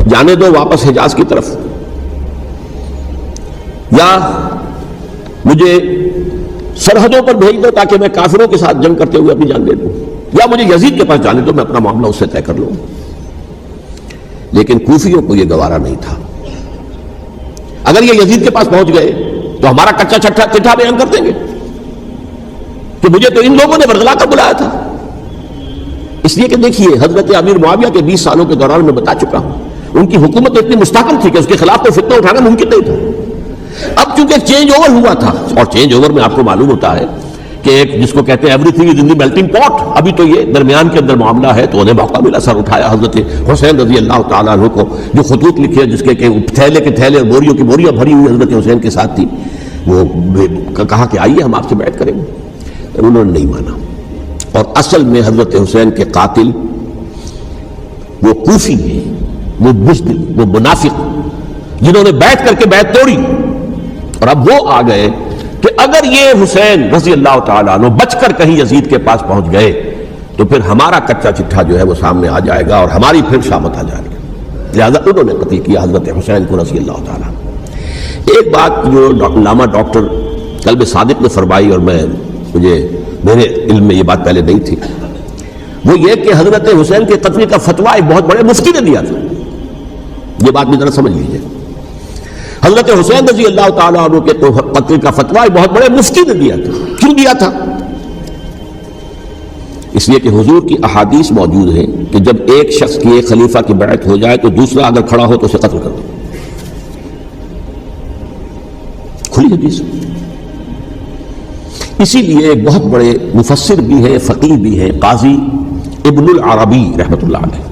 جانے دو واپس حجاز کی طرف، یا مجھے سرحدوں پر بھیج دو تاکہ میں کافروں کے ساتھ جنگ کرتے ہوئے اپنی جان دے دوں، یا مجھے یزید کے پاس جانے دو، میں اپنا معاملہ اس سے طے کر لوں۔ لیکن کوفیوں کو یہ گوارا نہیں تھا۔ اگر یہ یزید کے پاس پہنچ گئے تو ہمارا کچا چٹھا بیان کر دیں گے کہ مجھے تو ان لوگوں نے برگلا کر بلایا تھا۔ اس لیے کہ دیکھیے حضرت امیر معاویہ کے 20 سالوں کے دوران میں بتا چکا ہوں، ان کی حکومت اتنی مستحکم تھی کہ اس کے خلاف تو فتنہ اٹھانا ممکن نہیں تھا۔ اب چونکہ چینج اوور ہوا تھا، اور چینج اوور میں آپ کو معلوم ہوتا ہے کہ ایک جس کو کہتے ہیں every thing is in the melting پاٹ، ابھی تو یہ درمیان کے اندر معاملہ ہے، تو انہیں موقع ملا، سر اٹھایا حضرت حسین رضی اللہ تعالیٰ عنہ کو، جو خطوط لکھے جس کے کہ تھیلے کے تھیلے اور بوریوں کی بوریاں بھری ہوئی حضرت حسین کے ساتھ تھی، وہ کہا کہ آئیے ہم آپ سے بیعت کریں گے، انہوں نے نہیں مانا۔ اور اصل میں حضرت حسین کے قاتل وہ کوفی ہیں، وہ بزدل، وہ منافق، جنہوں نے بیعت کر کے بیعت توڑی، اور اب وہ آ گئے کہ اگر یہ حسین رضی اللہ تعالیٰ عنہ بچ کر کہیں یزید کے پاس پہنچ گئے تو پھر ہمارا کچا چٹھا جو ہے وہ سامنے آ جائے گا اور ہماری پھر شامت آ جائے گی، لہذا انہوں نے قتل کیا حضرت حسین کو رضی اللہ تعالیٰ عنہ۔ ایک بات جو علامہ ڈاکٹر قلب صادق نے فرمائی، اور میرے علم میں یہ بات پہلے نہیں تھی، وہ یہ کہ حضرت حسین کے قتل کا فتویٰ ایک بہت بڑے مفتی نے دیا تھا۔ یہ بات بھی ذرا سمجھ لیجیے، حضرت حسین رضی اللہ تعالیٰ عنہ کے قتل کا فتویٰ ایک بہت بڑے مفتی نے دیا تھا۔ کیوں دیا تھا؟ اس لیے کہ حضور کی احادیث موجود ہیں کہ جب ایک شخص کی ایک خلیفہ کی بیعت ہو جائے تو دوسرا اگر کھڑا ہو تو اسے قتل کر دو، کھلی حدیث۔ اسی لیے ایک بہت بڑے مفسر بھی ہیں، فقیہ بھی ہیں، قاضی ابن العربی رحمۃ اللہ علیہ،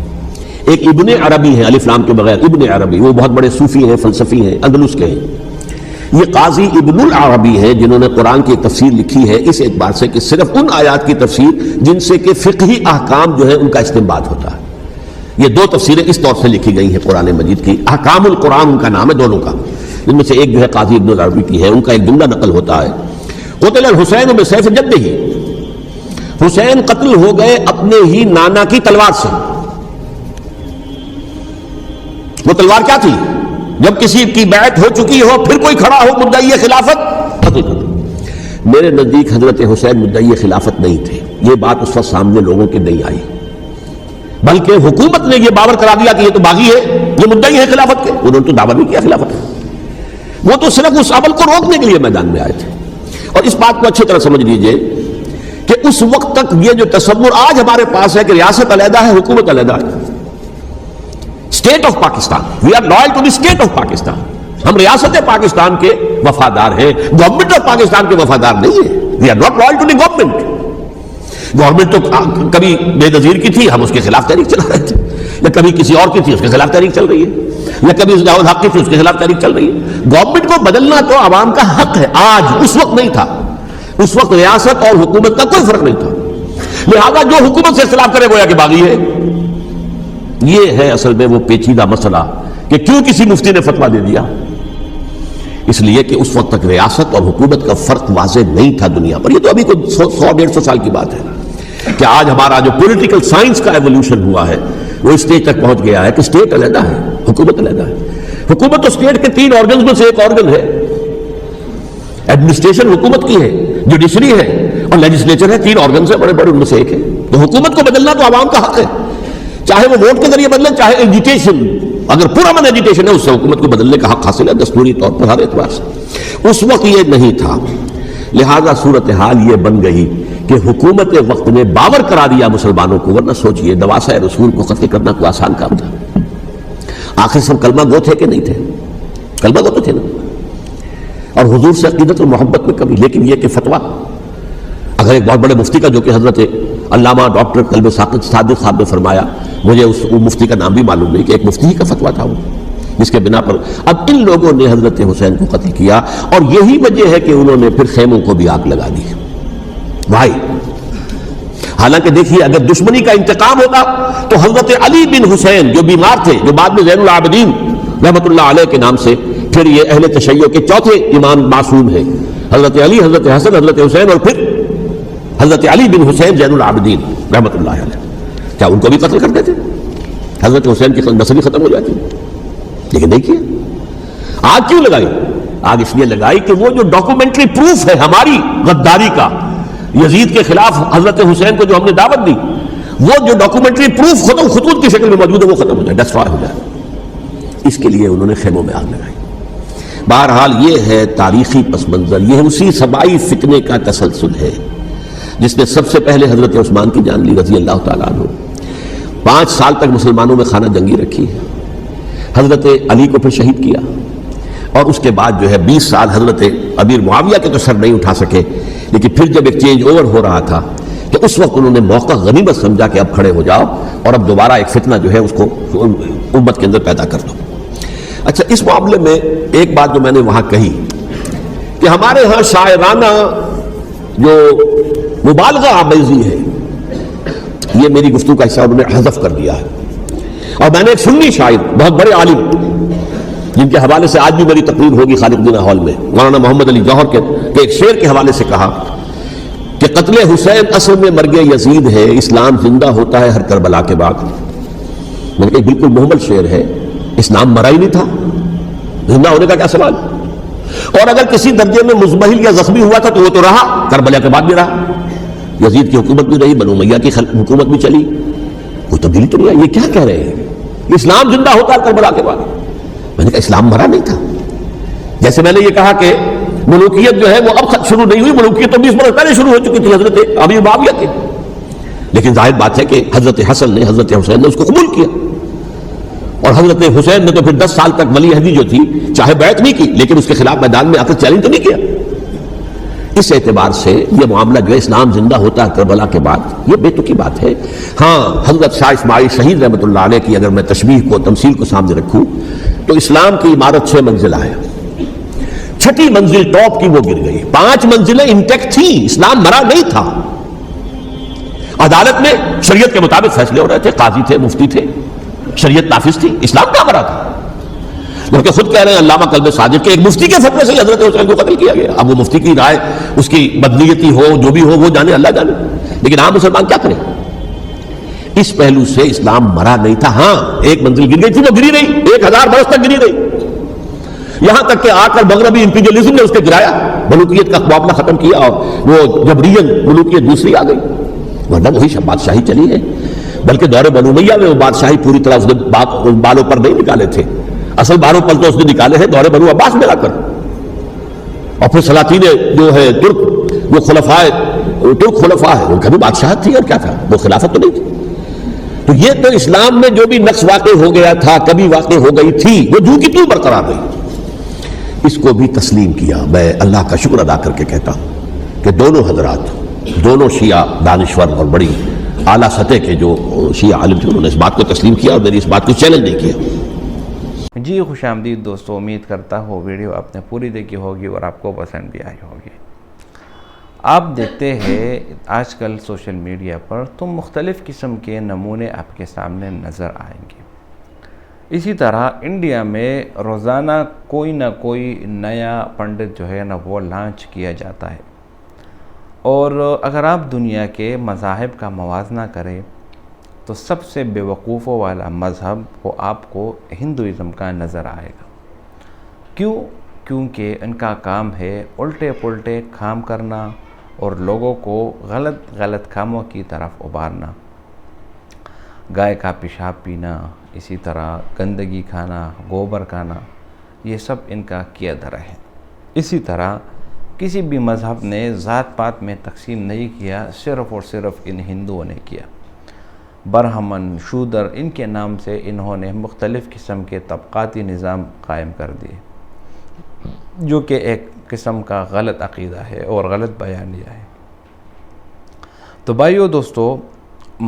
ایک ابن عربی ہیں الف لام کے بغیر، ابن عربی، وہ بہت بڑے صوفی ہیں، فلسفی ہیں، اندلس کے ہیں۔ یہ قاضی ابن العربی ہیں جنہوں نے قرآن کی ایک تفسیر لکھی ہے اس اعتبار سے کہ صرف ان آیات کی تفسیر جن سے کہ فقہی احکام جو ہے ان کا استنباط ہوتا ہے۔ یہ دو تفسیریں اس طور سے لکھی گئی ہیں قرآن مجید کی، احکام القرآن ان کا نام ہے دونوں کا، جن میں سے ایک جو ہے قاضی ابن العربی کی ہے، ان کا ایک جملہ نقل ہوتا ہے، قتل الحسین بسیف جدہ، حسین قتل ہو گئے اپنے ہی نانا کی تلوار سے۔ وہ تلوار کیا تھی؟ جب کسی کی بیعت ہو چکی ہو پھر کوئی کھڑا ہو مدعی خلافت، قتل کر دو۔ میرے نزدیک حضرت حسین مدعی خلافت نہیں تھے، یہ بات اس وقت سامنے لوگوں کے نہیں آئی، بلکہ حکومت نے یہ باور کرا دیا کہ یہ تو باغی ہے، یہ مدعی ہے خلافت کے، انہوں نے تو دعویٰ نہیں کیا خلافت کا، وہ تو صرف اس عمل کو روکنے کے لیے میدان میں آئے تھے۔ اور اس بات کو اچھی طرح سمجھ لیجئے کہ اس وقت تک یہ جو تصور آج ہمارے پاس ہے کہ ریاست علیحدہ ہے، حکومت علیحدہ ہے، state of Pakistan, we are loyal to the state of Pakistan, ہم ریاست پاکستان کے وفادار ہیں، گورنمنٹ آف پاکستان کے وفادار نہیں ہیں، we are not loyal to the government. Government تو کبھی بے نظیر کی تھی، ہم اس کے خلاف تحریک چلا رہے تھے، یا کبھی کسی اور کی تھی اس کے خلاف تحریک چل رہی ہے، یا کبھی ضیاء الحق کی تھی اس کے خلاف تحریک چل رہی ہے۔ گورنمنٹ کو بدلنا تو عوام کا حق ہے، آج، اس وقت نہیں تھا، اس وقت ریاست اور حکومت کا کوئی فرق نہیں تھا، لہذا جو حکومت سے اختلاف کرے گویا کہ باغی ہے۔ یہ ہے اصل میں وہ پیچیدہ مسئلہ کہ کیوں کسی مفتی نے فتویٰ دے دیا، اس لیے کہ اس وقت تک ریاست اور حکومت کا فرق واضح نہیں تھا دنیا پر۔ یہ تو ابھی کوئی 100-150 سال کی بات ہے کہ آج ہمارا جو پولیٹیکل سائنس کا ایولیوشن ہوا ہے وہ اس اسٹیج تک پہنچ گیا ہے کہ اسٹیٹ علیحدہ ہے، حکومت علیحدہ ہے۔ حکومت تو اسٹیٹ کے 3 آرگنز میں سے ایک آرگن ہے، ایڈمنسٹریشن حکومت کی ہے، جوڈیشری ہے اور لیجسلیچر ہے، 3 آرگنز ہیں بڑے بڑے، ان میں سے ایک ہے۔ تو حکومت کو بدلنا تو عوام کا حق ہے، چاہے وہ ووٹ کے ذریعے بدلے، چاہے ایجیٹیشن، اگر پورا من ایجیٹیشن ہے اس سے حکومت کو بدلنے کا حق حاصل ہے دستوری طور پر ہر اعتبار سے۔ اس وقت یہ نہیں تھا، لہذا صورتحال یہ بن گئی کہ حکومت وقت نے باور کرا دیا مسلمانوں کو، ورنہ سوچئے نواسۂ رسول کو قتل کرنا کوئی آسان کام تھا؟ آخر سب کلمہ گو تھے کہ نہیں تھے؟ کلمہ گو تو تھے نا، اور حضور سے عقیدت اور محبت میں کبھی، لیکن یہ کہ فتویٰ اگر ایک بہت بڑے مفتی کا، جو کہ حضرت علامہ ڈاکٹر قلب صادق صاحب نے فرمایا، مجھے اس مفتی کا نام بھی معلوم نہیں، کہ ایک مفتی ہی کا فتویٰ تھا وہ، جس کے بنا پر اب ان لوگوں نے حضرت حسین کو قتل کیا، اور یہی وجہ ہے کہ انہوں نے پھر خیموں کو بھی آگ لگا دی۔ بھائی حالانکہ دیکھیے اگر دشمنی کا انتقام ہوتا تو حضرت علی بن حسین جو بیمار تھے، جو بعد میں زین العابدین رحمۃ اللہ علیہ کے نام سے پھر یہ اہل تشیع کے چوتھے امام معصوم ہیں، حضرت علی، حضرت حسن، حضرت حسین، اور پھر حضرت علی بن حسین زین العابدین رحمۃ اللہ علیہ، کیا ان کو بھی قتل کرتے تھے؟ حضرت حسین کی نسل ختم ہو جاتی، لیکن نہیں کیا۔ آگ کیوں لگائی؟ آگ اس لیے لگائی کہ وہ جو ڈاکومنٹری پروف ہے ہماری غداری کا یزید کے خلاف حضرت حسین کو جو ہم نے دعوت دی، وہ جو ڈاکومنٹری پروف خطوط کی شکل میں موجود ہے وہ ختم ہو جائے، ڈسٹرائے ہو جائے۔ اس کے لیے انہوں نے خیموں میں آگ لگائی۔ بہرحال یہ ہے تاریخی پس منظر، یہ اسی سبائی فتنے کا تسلسل ہے جس نے سب سے پہلے حضرت عثمان کی جان لی رضی اللہ تعالیٰ عنہ۔ 5 سال تک مسلمانوں میں خانہ جنگی رکھی ہے، حضرت علی کو پھر شہید کیا، اور اس کے بعد جو ہے 20 سال حضرت امیر معاویہ کے تو سر نہیں اٹھا سکے، لیکن پھر جب ایک چینج اوور ہو رہا تھا تو اس وقت انہوں نے موقع غنیمت سمجھا کہ اب کھڑے ہو جاؤ اور اب دوبارہ ایک فتنہ جو ہے اس کو امت کے اندر پیدا کر دو۔ اچھا، اس معاملے میں ایک بات جو میں نے وہاں کہی کہ ہمارے ہاں شاعرانہ جو مبالغہ آمیزی ہے، یہ میری گفتگو کا حصہ انہوں نے حذف کر دیا ہے۔ اور میں نے ایک سنی شاعر، بہت بڑے عالم، جن کے حوالے سے آج بھی میری تقریر ہوگی خالق الدین ہال میں، مولانا محمد علی جوہر کے ایک شعر کے حوالے سے کہا کہ قتل حسین اصل میں مرگ یزید ہے، اسلام زندہ ہوتا ہے ہر کربلا کے بعد۔ مگر ایک بالکل محمل شعر ہے، اسلام مرا ہی نہیں تھا، زندہ ہونے کا کیا سوال؟ اور اگر کسی درجے میں مزمحل یا زخمی ہوا تھا تو وہ تو رہا، کربلا کے بعد بھی رہا، یزید کی حکومت بھی رہی، بنو امیہ کی حکومت بھی چلی، کوئی تبدیلی تو نہیں آئی۔ یہ کیا کہہ رہے ہیں؟ اسلام زندہ ہوتا ہے کربلا کے بعد؟ میں نے کہا اسلام مرا نہیں تھا۔ جیسے میں نے یہ کہا کہ ملوکیت جو ہے وہ اب شروع نہیں ہوئی، ملوکیت تو 20 برس پہلے شروع ہو چکی تھی حضرت امیر معاویہ کے، لیکن ظاہر بات ہے کہ حضرت حسن نے، حضرت حسین نے اس کو قبول کیا، اور حضرت حسین نے تو پھر 10 سال تک ولی عہدی جو تھی چاہے بیعت نہیں کی لیکن اس کے خلاف میدان میں آ کر چیلنج تو نہیں کیا۔ اس اعتبار سے یہ معاملہ جو ہے اسلام زندہ ہوتا ہے کربلا کے بعد، یہ بے تکی بات ہے۔ ہاں، حضرت شاہ اسماعیل شہید رحمۃ اللہ علیہ کی اگر میں تشبیہ کو، تمثیل کو سامنے رکھوں تو اسلام کی عمارت 6 منزلہ ہے، 6ٹھی منزل ٹاپ کی وہ گر گئی، 5 منزلیں انٹیکٹ تھیں، اسلام مرا نہیں تھا۔ عدالت میں شریعت کے مطابق فیصلے ہو رہے تھے، قاضی تھے، مفتی تھے، شریعت نافذ تھی، اسلام کیا مرا تھا؟ بلکہ خود کہہ رہے ہیں علامہ قلب صادق کہ ایک مفتی کے فتوے سے حضرت حسین کو قتل کیا گیا۔ اب وہ مفتی کی رائے، اس کی بدنیتی ہو، جو بھی ہو وہ جانے، اللہ جانے، لیکن عام مسلمان کیا کریں؟ اس پہلو سے اسلام مرا نہیں تھا۔ ہاں، ایک منزل گر گئی تھی، وہ گری نہیں، 1000 برس تک گری نہیں، یہاں تک کہ آ کر مغربی امپیریلزم نے اس کے گرایا، ملوکیت کا معاملہ ختم کیا، اور وہ جبرین ملوکیت دوسری آ گئی، ورنہ وہی بادشاہی چلی ہے۔ بلکہ دور بنو امیہ میں وہ بادشاہی پوری طرح اس نے بالوں پر نہیں نکالے تھے، اصل بالوں پر تو اس نے نکالے ہیں دور بنو عباس میں لا کر، اور پھر سلاطین جو ہے ترک، وہ ترک خلفاء ہے، ان کا بھی بادشاہت تھی، اور کیا تھا، وہ خلافت تو نہیں تھی۔ تو یہ تو اسلام میں جو بھی نقص واقع ہو گیا تھا، کبھی واقع ہو گئی تھی، وہ جو کی توں برقرار رہی، اس کو بھی تسلیم کیا۔ میں اللہ کا شکر ادا کر کے کہتا ہوں کہ دونوں حضرات، دونوں شیعہ دانشور اور بڑی اعلیٰ سطح کے جو شیعہ عالم تھے، انہوں نے اس بات کو تسلیم کیا اور میری اس بات کو چیلنج نہیں کیا۔ جی خوش آمدید دوستو، امید کرتا ہوں ویڈیو آپ نے پوری دیکھی ہوگی اور آپ کو پسند بھی آئی ہوگی۔ آپ دیکھتے ہیں آج کل سوشل میڈیا پر تو مختلف قسم کے نمونے آپ کے سامنے نظر آئیں گے۔ اسی طرح انڈیا میں روزانہ کوئی نہ کوئی نیا پنڈت جو ہے نا وہ لانچ کیا جاتا ہے، اور اگر آپ دنیا کے مذاہب کا موازنہ کریں تو سب سے بے وقوفوں والا مذہب وہ آپ کو ہندوازم کا نظر آئے گا۔ کیونکہ ان کا کام ہے الٹے پلٹے کام کرنا اور لوگوں کو غلط کاموں کی طرف ابھارنا، گائے کا پیشاب پینا، اسی طرح گندگی کھانا، گوبر کھانا، یہ سب ان کا کیا دھرا ہے۔ اسی طرح کسی بھی مذہب نے ذات پات میں تقسیم نہیں کیا، صرف اور صرف ان ہندوؤں نے کیا۔ برہمن، شودر، ان کے نام سے انہوں نے مختلف قسم کے طبقاتی نظام قائم کر دیے، جو کہ ایک قسم کا غلط عقیدہ ہے اور غلط بیانیہ ہے۔ تو بھائیو دوستو،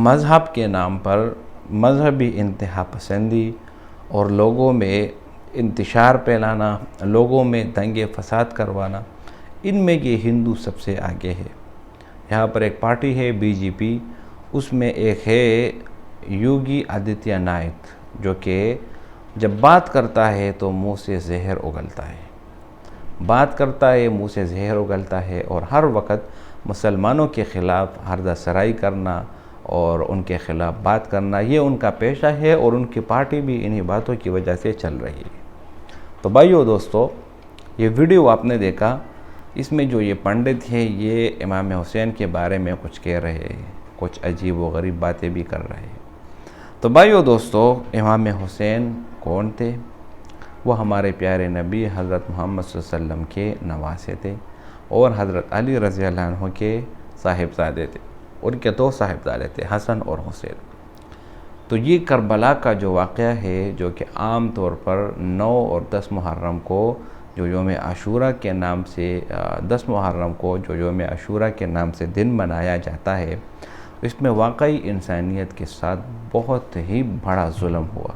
مذہب کے نام پر مذہبی انتہا پسندی اور لوگوں میں انتشار پھیلانا، لوگوں میں دنگے فساد کروانا، ان میں یہ ہندو سب سے آگے ہے۔ یہاں پر ایک پارٹی ہے BJP، اس میں ایک ہے یوگی آدتیہ ناتھ، جو کہ جب بات کرتا ہے تو منہ سے زہر اگلتا ہے، بات کرتا ہے منہ سے زہر اگلتا ہے، اور ہر وقت مسلمانوں کے خلاف حرضہ سرائی کرنا اور ان کے خلاف بات کرنا، یہ ان کا پیشہ ہے، اور ان کی پارٹی بھی انہی باتوں کی وجہ سے چل رہی ہے۔ تو بھائیو دوستو، یہ ویڈیو آپ نے دیکھا، اس میں جو یہ پنڈت ہے یہ امام حسین کے بارے میں کچھ کہہ رہے ہیں، کچھ عجیب و غریب باتیں بھی کر رہے ہیں۔ تو بھائیو دوستو، امام حسین کون تھے؟ وہ ہمارے پیارے نبی حضرت محمد صلی اللہ علیہ وسلم کے نواسے تھے اور حضرت علی رضی اللہ عنہ کے صاحبزادے تھے۔ ان کے 2 صاحبزادے تھے، حسن اور حسین۔ تو یہ کربلا کا جو واقعہ ہے، جو کہ عام طور پر 9 اور 10 محرم کو جو یوم عاشورہ کے نام سے 10 محرم کو جو یوم عاشورہ کے نام سے دن منایا جاتا ہے، اس میں واقعی انسانیت کے ساتھ بہت ہی بڑا ظلم ہوا۔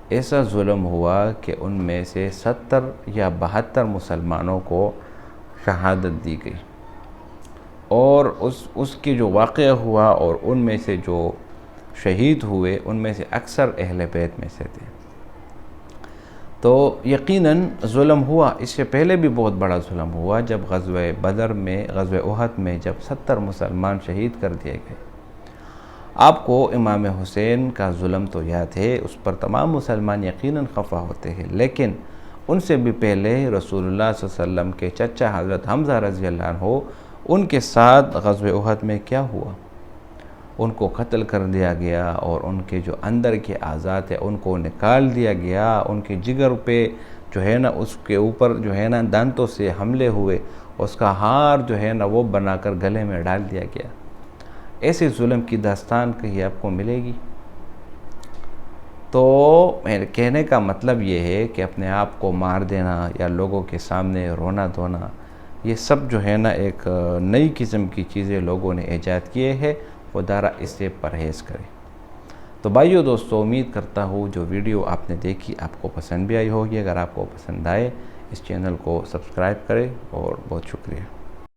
ایسا ظلم ہوا کہ ان میں سے 70 یا 72 مسلمانوں کو شہادت دی گئی، اور اس کی جو واقعہ ہوا اور ان میں سے جو شہید ہوئے ان میں سے اکثر اہل بیت میں سے تھے۔ تو یقیناً ظلم ہوا، اس سے پہلے بھی بہت بڑا ظلم ہوا جب غزوہ بدر میں، غزوہ احد میں جب 70 مسلمان شہید کر دیے گئے۔ آپ کو امام حسین کا ظلم تو یاد ہے، اس پر تمام مسلمان یقیناً خفا ہوتے ہیں، لیکن ان سے بھی پہلے رسول اللہ صلی اللہ علیہ وسلم کے چچا حضرت حمزہ رضی اللہ عنہ، ان کے ساتھ غزوہ احد میں کیا ہوا؟ ان کو قتل کر دیا گیا، اور ان کے جو اندر کے اعضاء تھے ان کو نکال دیا گیا، ان کے جگر پہ جو ہے نا اس کے اوپر جو ہے نا دانتوں سے حملے ہوئے، اس کا ہار جو ہے نا وہ بنا کر گلے میں ڈال دیا گیا۔ ایسے ظلم کی داستان کہیں آپ کو ملے گی؟ تو میرے کہنے کا مطلب یہ ہے کہ اپنے آپ کو مار دینا یا لوگوں کے سامنے رونا دھونا، یہ سب جو ہے نا ایک نئی قسم کی چیزیں لوگوں نے ایجاد کیے ہیں، خدا را اس سے پرہیز کرے۔ تو بھائیو دوستو، امید کرتا ہوں جو ویڈیو آپ نے دیکھی آپ کو پسند بھی آئی ہوگی۔ اگر آپ کو پسند آئے اس چینل کو سبسکرائب کریں، اور بہت شکریہ۔